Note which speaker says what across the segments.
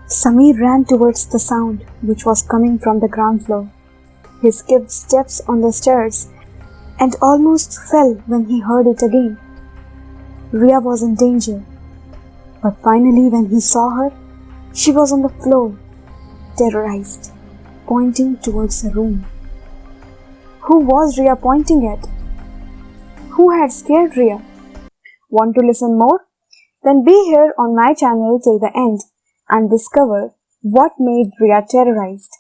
Speaker 1: Sameer ran towards the sound, which was coming from the ground floor. He skipped steps on the stairs and almost fell when he heard it again. Riya was in danger, but finally when he saw her, she was on the floor, terrorized, pointing towards a room. Who was Riya pointing at? Who had scared Riya? Want to listen more? Then be here on my channel till the end and discover what made Riya terrorized.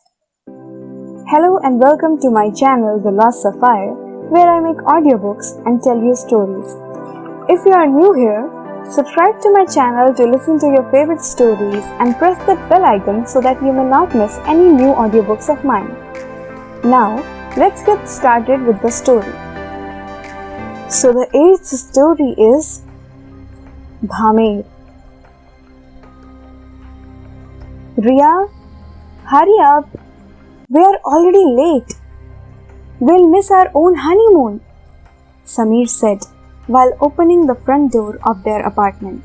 Speaker 1: Hello and welcome to my channel The Lost Sapphire, where I make audiobooks and tell you stories. If you are new here, subscribe to my channel to listen to your favorite stories and press the bell icon so that you may not miss any new audiobooks of mine. Now, let's get started with the story. So the 8th story is BHAMER. Riya, hurry up. We are already late. We'll miss our own honeymoon, Sameer said while opening the front door of their apartment.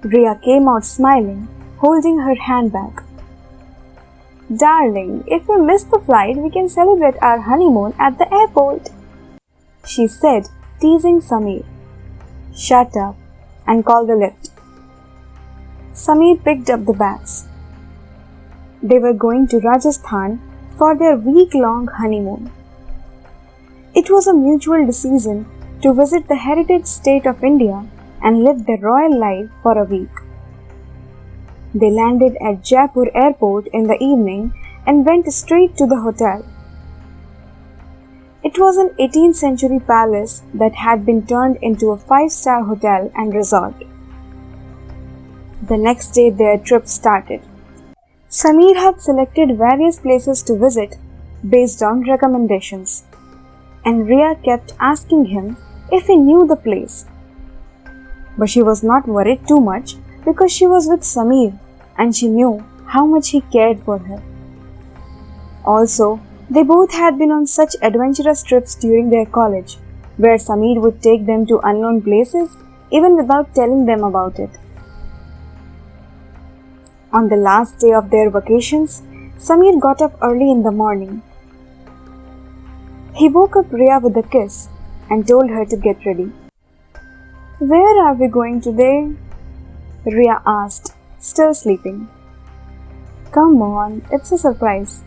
Speaker 1: Riya came out smiling, holding her handbag. Darling, if we miss the flight, we can celebrate our honeymoon at the airport, she said, teasing Sameer. Shut up and call the lift. Sameer picked up the bags. They were going to Rajasthan for their week-long honeymoon. It was a mutual decision to visit the heritage state of India and live the royal life for a week. They landed at Jaipur airport in the evening and went straight to the hotel. It was an 18th century palace that had been turned into a 5-star hotel and resort. The next day their trip started. Sameer had selected various places to visit based on recommendations, and Riya kept asking him if he knew the place. But she was not worried too much because she was with Sameer and she knew how much he cared for her. Also, they both had been on such adventurous trips during their college, where Sameer would take them to unknown places even without telling them about it. On the last day of their vacations, Sameer got up early in the morning. He woke up Riya with a kiss and told her to get ready. Where are we going today? Riya asked, still sleeping. Come on, it's a surprise.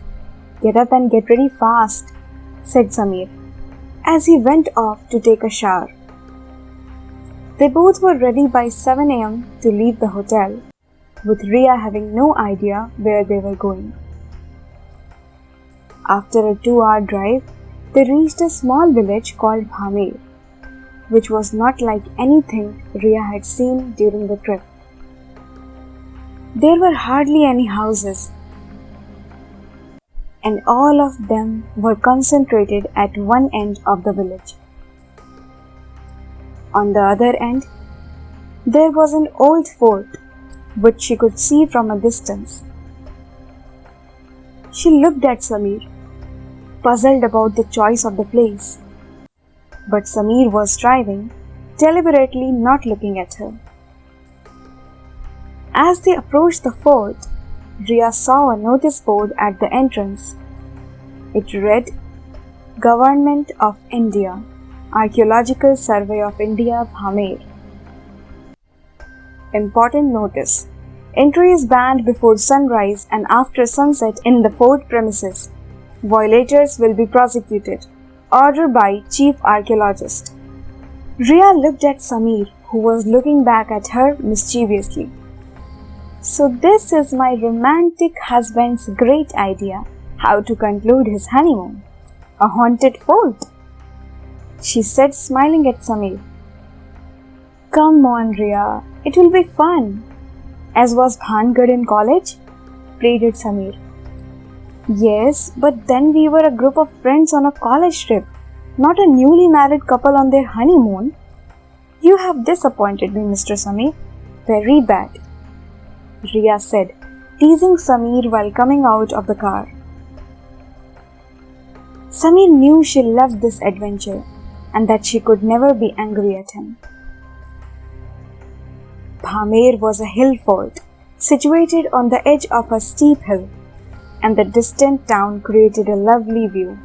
Speaker 1: Get up and get ready fast, said Sameer, as he went off to take a shower. They both were ready by 7 a.m. to leave the hotel, with Riya having no idea where they were going. After a 2-hour drive, they reached a small village called BHAMER, which was not like anything Riya had seen during the trip. There were hardly any houses, and all of them were concentrated at one end of the village. On the other end, there was an old fort which she could see from a distance. She looked at Sameer, puzzled about the choice of the place. But Sameer was driving, deliberately not looking at her. As they approached the fort, Riya saw a notice board at the entrance. It read, Government of India, Archaeological Survey of India, BHAMER. Important notice. Entry is banned before sunrise and after sunset in the fort premises. Violators will be prosecuted. Order by Chief Archaeologist. Riya looked at Sameer, who was looking back at her mischievously. So this is my romantic husband's great idea, how to conclude his honeymoon. A haunted fort, she said, smiling at Sameer. Come on, Riya, it will be fun. As was Bhangarh in college, pleaded Sameer. Yes, but then we were a group of friends on a college trip, not a newly married couple on their honeymoon. You have disappointed me, Mr. Sameer. Very bad, Riya said, teasing Sameer while coming out of the car. Sameer knew she loved this adventure and that she could never be angry at him. BHAMER was a hill fort situated on the edge of a steep hill, and the distant town created a lovely view.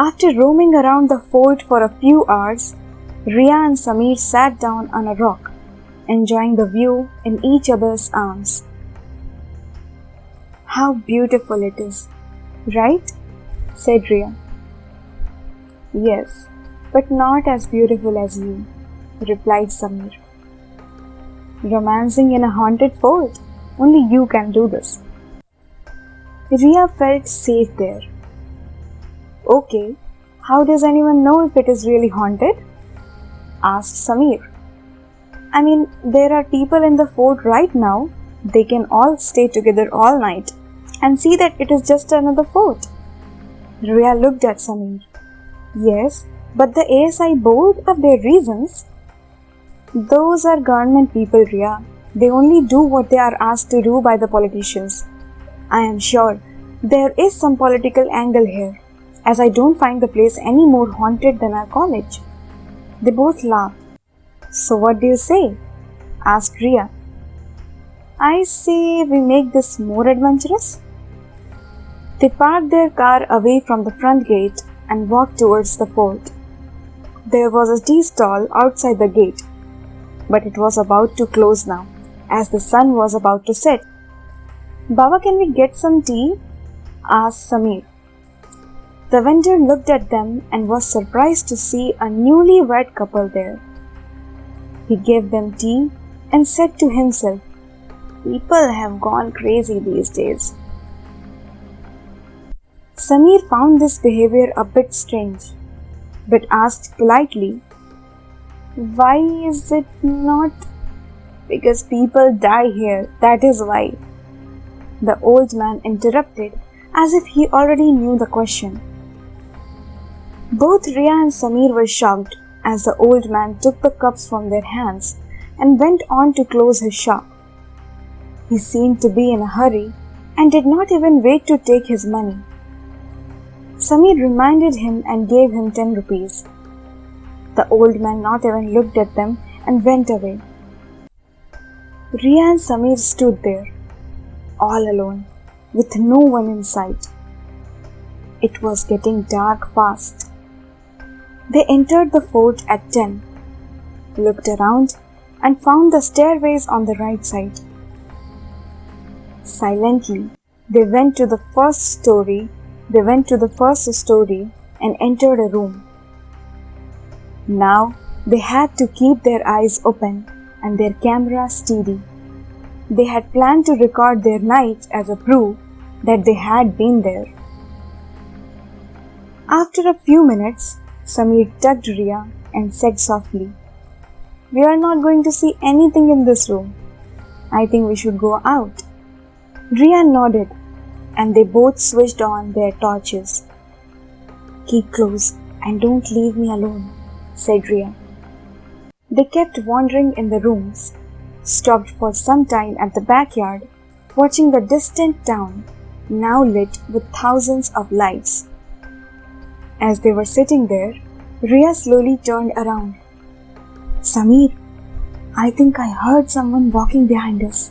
Speaker 1: After roaming around the fort for a few hours, Riya and Samir sat down on a rock, enjoying the view in each other's arms. "How beautiful it is, right?" said Riya. "Yes, but not as beautiful as you," replied Samir. "Romancing in a haunted fort? Only you can do this." Riya felt safe there. "Okay, how does anyone know if it is really haunted?" asked Samir. "I mean, there are people in the fort right now. They can all stay together all night and see that it is just another fort." Riya looked at Samir. "Yes, but the ASI board have their reasons." "Those are government people, Riya. They only do what they are asked to do by the politicians. I am sure there is some political angle here, as I don't find the place any more haunted than our college." They both laughed. "So what do you say?" asked Riya. "I say we make this more adventurous." They parked their car away from the front gate and walked towards the fort. There was a tea stall outside the gate, but it was about to close now, as the sun was about to set. "Baba, can we get some tea?" asked Samir. The vendor looked at them and was surprised to see a newlywed couple there. He gave them tea and said to himself, "People have gone crazy these days." Samir found this behavior a bit strange, but asked politely, "Why is it not?" "Because people die here, that is why," the old man interrupted, as if he already knew the question. Both Riya and Samir were shocked as the old man took the cups from their hands and went on to close his shop. He seemed to be in a hurry and did not even wait to take his money. Samir reminded him and gave him 10 rupees. The old man not even looked at them and went away. Riya and Samir stood there, all alone, with no one in sight. It was getting dark fast. They entered the fort at 10, looked around, and found the stairways on the right side. Silently, they went to the first story and entered a room. Now they had to keep their eyes open and their camera steady. They had planned to record their night as a proof that they had been there. After a few minutes, Samir tugged Riya and said softly, "We are not going to see anything in this room. I think we should go out." Riya nodded, and they both switched on their torches. "Keep close and don't leave me alone," said Riya. They kept wandering in the rooms, stopped for some time at the backyard, watching the distant town, now lit with thousands of lights. As they were sitting there, Riya slowly turned around. "Samir, I think I heard someone walking behind us."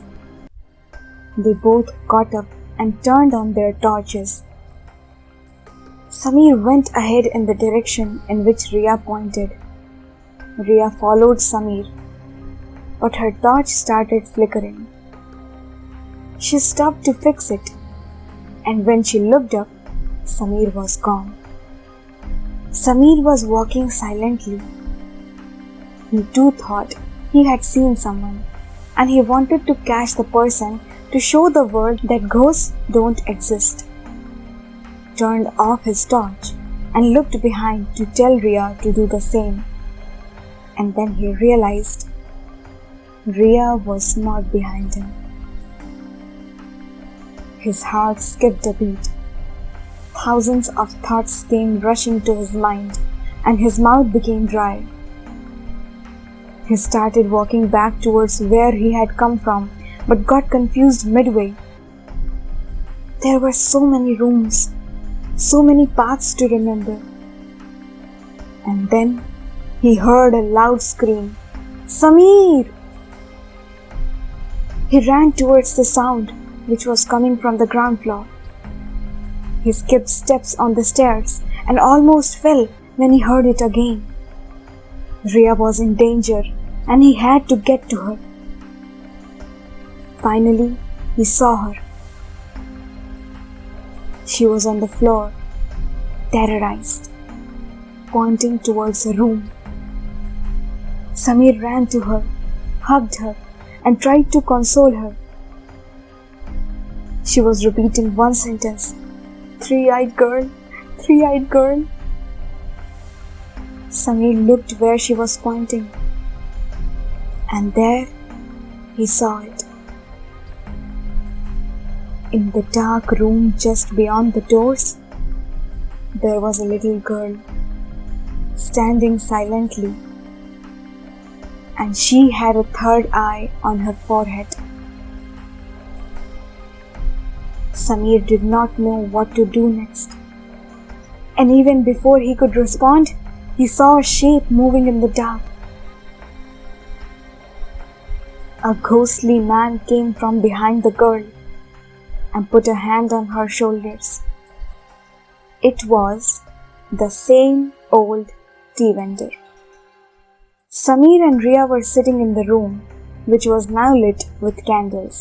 Speaker 1: They both got up and turned on their torches. Samir went ahead in the direction in which Riya pointed. Riya followed Samir, but her torch started flickering. She stopped to fix it, and when she looked up, Samir was gone. Samir was walking silently. He too thought he had seen someone, and he wanted to catch the person to show the world that ghosts don't exist. Turned off his torch and looked behind to tell Riya to do the same. And then he realized Riya was not behind him. His heart skipped a beat. Thousands of thoughts came rushing to his mind, and his mouth became dry. He started walking back towards where he had come from, but got confused midway. There were so many rooms, so many paths to remember. And then he heard a loud scream, "Samir!" He ran towards the sound which was coming from the ground floor. He skipped steps on the stairs and almost fell when he heard it again. Ria was in danger and he had to get to her. Finally, he saw her. She was on the floor, terrorized, pointing towards a room. Samir ran to her, hugged her, and tried to console her. She was repeating one sentence, "Three-eyed girl, three-eyed girl." Samir looked where she was pointing, and there he saw it. In the dark room just beyond the doors, there was a little girl, standing silently, and she had a third eye on her forehead. Samir did not know what to do next, and even before he could respond, he saw a shape moving in the dark. A ghostly man came from behind the girl and put a hand on her shoulders. It was the same old tea vendor. Samir and Ria were sitting in the room, which was now lit with candles.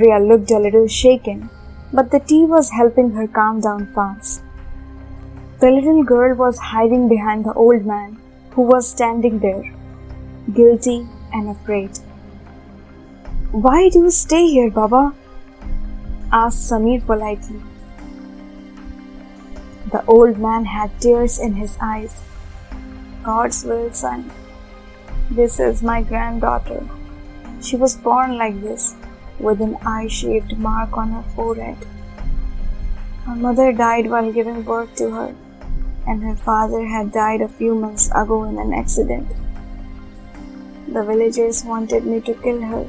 Speaker 1: Ria looked a little shaken, but the tea was helping her calm down fast. The little girl was hiding behind the old man, who was standing there, guilty and afraid. "Why do you stay here, Baba?" asked Samir politely. The old man had tears in his eyes. "God's will, son. This is my granddaughter. She was born like this, with an eye-shaped mark on her forehead. Her mother died while giving birth to her, and her father had died a few months ago in an accident. The villagers wanted me to kill her,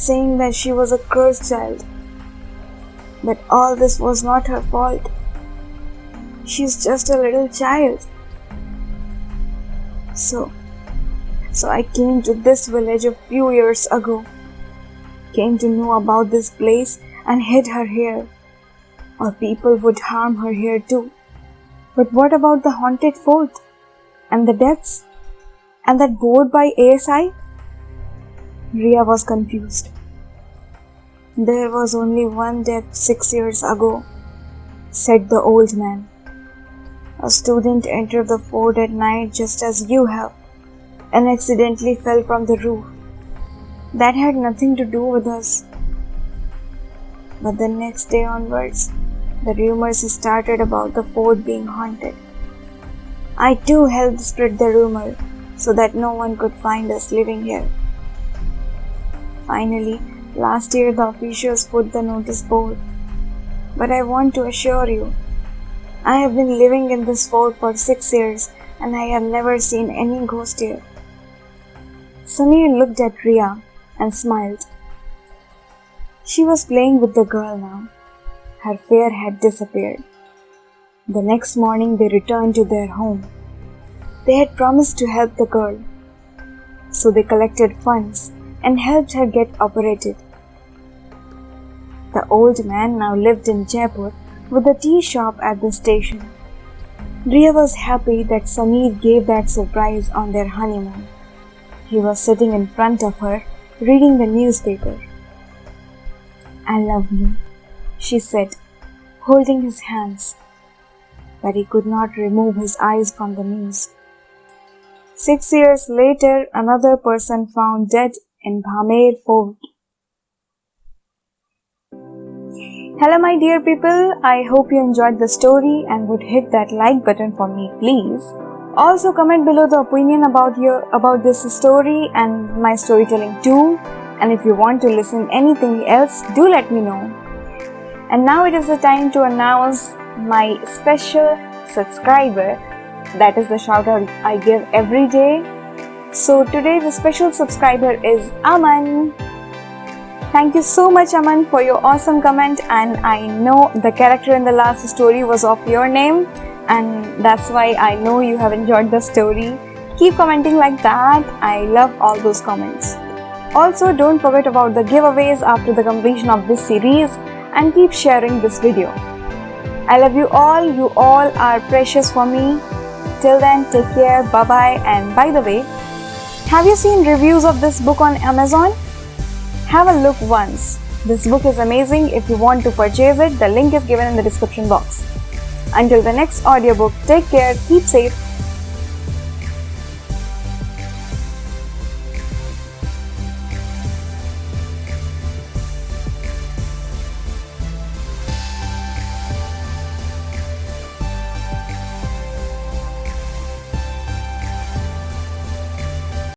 Speaker 1: saying that she was a cursed child. But all this was not her fault. She's just a little child. So I came to this village a few years ago, came to know about this place and hid her here, or people would harm her here too. But what about the haunted fort, and the deaths, and that board by ASI?" Ria was confused. "There was only one death 6 years ago," said the old man. "A student entered the fort at night just as you have, and accidentally fell from the roof. That had nothing to do with us. But the next day onwards, the rumors started about the fort being haunted. I too helped spread the rumor so that no one could find us living here. Finally, last year the officials put the notice board. But I want to assure you, I have been living in this fort for 6 years and I have never seen any ghost here." Samir looked at Ria and smiled. She was playing with the girl now. Her fear had disappeared. The next morning they returned to their home. They had promised to help the girl, so they collected funds and helped her get operated. The old man now lived in Jaipur with a tea shop at the station. Ria was happy that Samir gave that surprise on their honeymoon. He was sitting in front of her, reading the newspaper. "I love you," she said, holding his hands. But he could not remove his eyes from the news. 6 years later, another person found dead in BHAMER fort. Hello my dear people, I hope you enjoyed the story and would hit that like button for me please. Also comment below the opinion about this story and my storytelling too, and if you want to listen anything else, do let me know. And now it is the time to announce my special subscriber. That is the shout out I give every day. So today the special subscriber is AMAN. Thank you so much, Aman, for your awesome comment, and I know the character in the last story was of your name, and that's why I know you have enjoyed the story. Keep commenting like that. I love all those comments. Also, don't forget about the giveaways after the completion of this series and keep sharing this video. I love you all. You all are precious for me. Till then, take care. Bye-bye. And by the way, have you seen reviews of this book on Amazon? Have a look once. This book is amazing. If you want to purchase it, the link is given in the description box. Until the next audiobook, take care, keep safe,